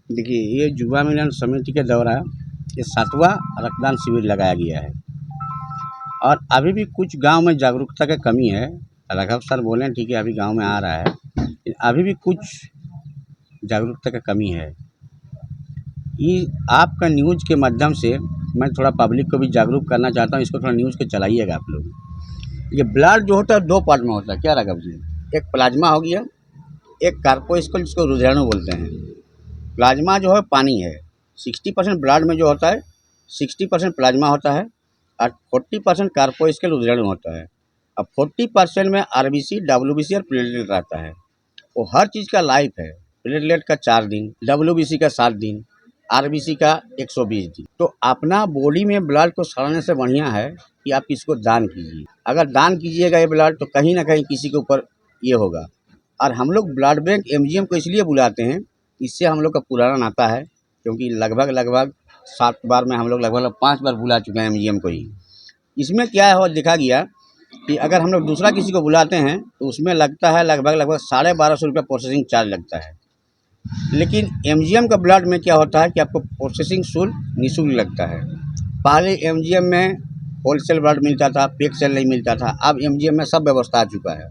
देखिए, ये युवा मिलन समिति के द्वारा ये 7वां रक्तदान शिविर लगाया गया है और अभी भी कुछ गांव में जागरूकता की कमी है। राघव सर बोले ठीक है, अभी गांव में आ रहा है, लेकिन अभी भी कुछ जागरूकता की कमी है। ये आपका न्यूज़ के माध्यम से मैं थोड़ा पब्लिक को भी जागरूक करना चाहता हूँ, इसको थोड़ा न्यूज़ के चलाइएगा आप लोग। ये ब्लड जो होता है 2 पार्ट में होता है, क्या राघव जी? एक प्लाज्मा हो गया, एक कार्पोस्कल जिसको रुधिराणु बोलते हैं। प्लाज्मा जो है पानी है, 60% ब्लड में जो होता है 60% प्लाज्मा होता है और 40% कार्पोस्कल रुधिराणु होता है। अब 40% में आरबीसी, डब्ल्यूबीसी और प्लेटलेट रहता है। वो हर चीज़ का लाइफ है। प्लेटलेट का 4 दिन, डब्ल्यूबीसी का 7 दिन, आरबीसी का 120 दिन। तो अपना बॉडी में ब्लड को सड़ने से बढ़िया है कि आप इसको दान कीजिए। अगर दान कीजिएगा ये ब्लड तो कहीं ना कहीं किसी के ऊपर ये होगा। और हम लोग ब्लड बैंक एमजीएम को इसलिए बुलाते हैं, इससे हम लोग का पुराना नाता है, क्योंकि लगभग 7 बार में हम लोग लगभग 5 बार बुला चुके हैं एमजीएम को ही। इसमें क्या है, देखा गया कि अगर हम लोग दूसरा किसी को बुलाते हैं तो उसमें लगता है लगभग 1250 रुपये प्रोसेसिंग चार्ज लगता है। लेकिन एमजीएम का ब्लड में क्या होता है कि आपको प्रोसेसिंग शुल्क निःशुल्क लगता है। पहले एमजीएम में होलसेल ब्लड मिलता था, पैक सेल नहीं मिलता था। अब एमजीएम में सब व्यवस्था आ चुका है,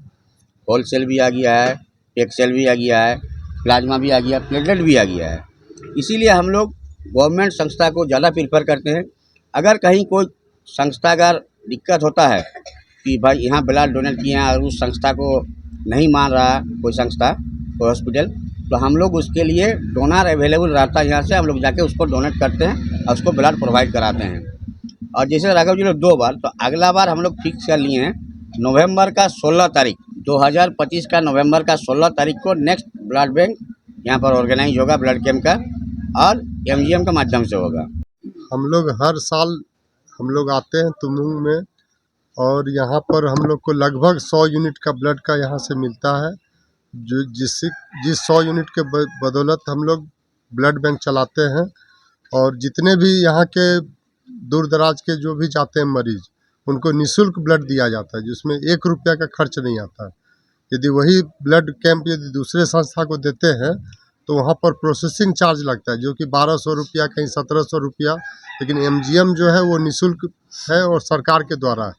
होलसेल भी आ गया है, पैक सेल भी आ गया है, प्लाज्मा भी आ गया, प्लेटलेट भी आ गया है। इसीलिए हम लोग गवर्नमेंट संस्था को ज़्यादा प्रीफर करते हैं। अगर कहीं कोई संस्था का दिक्कत होता है कि भाई यहाँ ब्लड डोनेट किए हैं और उस संस्था को नहीं मान रहा कोई संस्था, कोई हॉस्पिटल, तो हम लोग उसके लिए डोनर अवेलेबल रहता है। यहाँ से हम लोग जाके उसको डोनेट करते हैं और उसको ब्लड प्रोवाइड कराते हैं। और जैसे राघव जी लोग 2 बार, तो अगला बार हम लोग फिक्स कर लिए हैं नवंबर का 16 तारीख 2025 का नवंबर का 16 तारीख को नेक्स्ट ब्लड बैंक यहाँ पर ऑर्गेनाइज होगा ब्लड कैंप का, और एमजीएम के माध्यम से होगा। हम लोग हर साल हम लोग आते हैं तुमुंग में, और यहाँ पर हम लोग को लगभग 100 यूनिट का ब्लड का यहाँ से मिलता है, जो जिस 100 यूनिट के बदौलत हम लोग ब्लड बैंक चलाते हैं। और जितने भी यहाँ के दूर दराज के जो भी जाते हैं मरीज, उनको निःशुल्क ब्लड दिया जाता है, जिसमें 1 रुपया का खर्च नहीं आता है। यदि वही ब्लड कैंप यदि दूसरे संस्था को देते हैं तो वहाँ पर प्रोसेसिंग चार्ज लगता है, जो कि 1200 रुपया, कहीं 1700 रुपया। लेकिन एमजीएम जो है वो निःशुल्क है और सरकार के द्वारा है,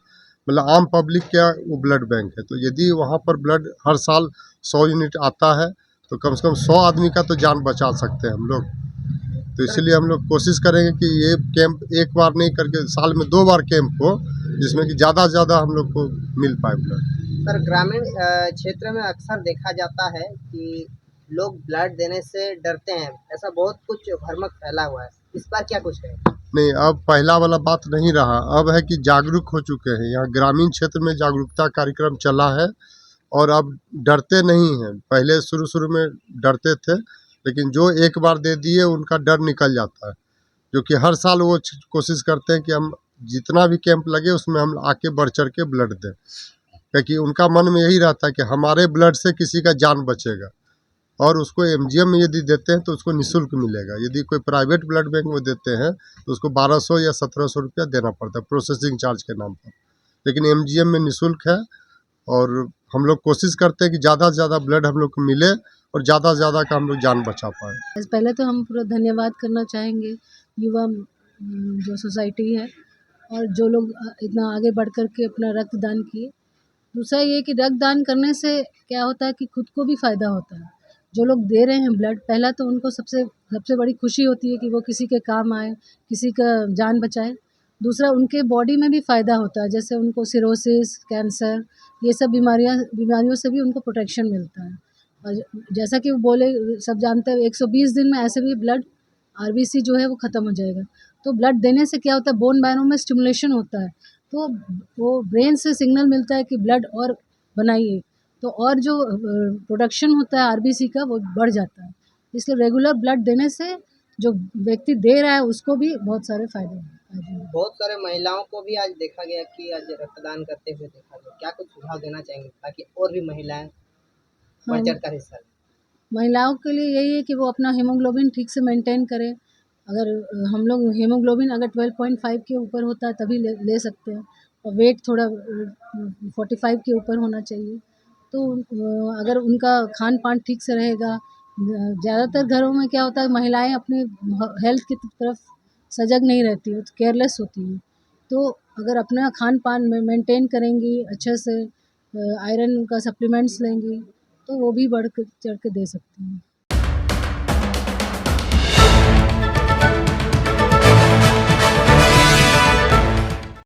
मतलब आम पब्लिक का वो ब्लड बैंक है। तो यदि वहाँ पर ब्लड हर साल 100 यूनिट आता है तो कम से कम 100 आदमी का तो जान बचा सकते हैं हम लोग। तो इसलिए हम लोग कोशिश करेंगे कि ये कैंप एक बार नहीं करके साल में 2 बार कैंप हो, जिसमें कि ज़्यादा से ज़्यादा हम लोग को मिल पाए ब्लड। सर, ग्रामीण क्षेत्र में अक्सर देखा जाता है कि लोग ब्लड देने से डरते हैं, ऐसा बहुत कुछ भ्रमक फैला हुआ है, इस पर क्या कुछ है? नहीं, अब पहला वाला बात नहीं रहा, अब है कि जागरूक हो चुके हैं। यहाँ ग्रामीण क्षेत्र में जागरूकता कार्यक्रम चला है और अब डरते नहीं हैं। पहले शुरू में डरते थे, लेकिन जो एक बार दे दिए उनका डर निकल जाता है। जो कि हर साल वो कोशिश करते हैं कि हम जितना भी कैंप लगे उसमें हम आके बढ़ चढ़ के ब्लड दें, क्योंकि उनका मन में यही रहता है कि हमारे ब्लड से किसी का जान बचेगा। और उसको एमजीएम में यदि देते हैं तो उसको निःशुल्क मिलेगा। यदि कोई प्राइवेट ब्लड बैंक में देते हैं तो उसको 1200 या 1700 रुपया देना पड़ता है प्रोसेसिंग चार्ज के नाम पर। लेकिन एमजीएम में निःशुल्क है, और हम लोग कोशिश करते हैं कि ज़्यादा से ज़्यादा ब्लड हम लोग को मिले और ज़्यादा से ज़्यादा का हम लोग जान बचा पाएँ। पहले तो हम पूरा धन्यवाद करना चाहेंगे युवा जो सोसाइटी है और जो लोग इतना आगे बढ़ कर के अपना रक्तदान किए। दूसरा ये कि रक्तदान करने से क्या होता है कि खुद को भी फ़ायदा होता है। जो लोग दे रहे हैं ब्लड, पहला तो उनको सबसे बड़ी खुशी होती है कि वो किसी के काम आए, किसी का जान बचाए। दूसरा, उनके बॉडी में भी फ़ायदा होता है, जैसे उनको सिरोसिस, कैंसर, ये सब बीमारियों से भी उनको प्रोटेक्शन मिलता है। और जैसा कि वो बोले, सब जानते हैं 120 दिन में ऐसे भी ब्लड आरबीसी जो है वो ख़त्म हो जाएगा। तो ब्लड देने से क्या होता है, बोन मैरो में स्टिमुलेशन होता है, तो वो ब्रेन से सिग्नल मिलता है कि ब्लड और बनाइए, तो और जो प्रोडक्शन होता है आरबीसी का वो बढ़ जाता है। इसलिए रेगुलर ब्लड देने से जो व्यक्ति दे रहा है उसको भी बहुत सारे फ़ायदे हैं। बहुत सारे महिलाओं को भी आज देखा गया कि आज रक्तदान करते हुए देखा गया, क्या कुछ सुझाव देना चाहेंगे ताकि और भी महिलाएं बढ़ हाँ, चढ़कर हिस्सा लें? महिलाओं के लिए यही है कि वो अपना हीमोग्लोबिन ठीक से मेंटेन करें। अगर हम लोग हीमोग्लोबिन अगर 12.5 के ऊपर होता है तभी ले सकते हैं, और वेट थोड़ा 45 के ऊपर होना चाहिए। तो अगर उनका खान पान ठीक से रहेगा, ज़्यादातर घरों में क्या होता है, महिलाएं अपनी हेल्थ की तरफ सजग नहीं रहती, वो केयरलेस होती हैं। तो अगर अपना खान पान में मेंटेन करेंगी अच्छे से, आयरन का सप्लीमेंट्स लेंगी, तो वो भी बढ़ चढ़ के दे सकती हैं।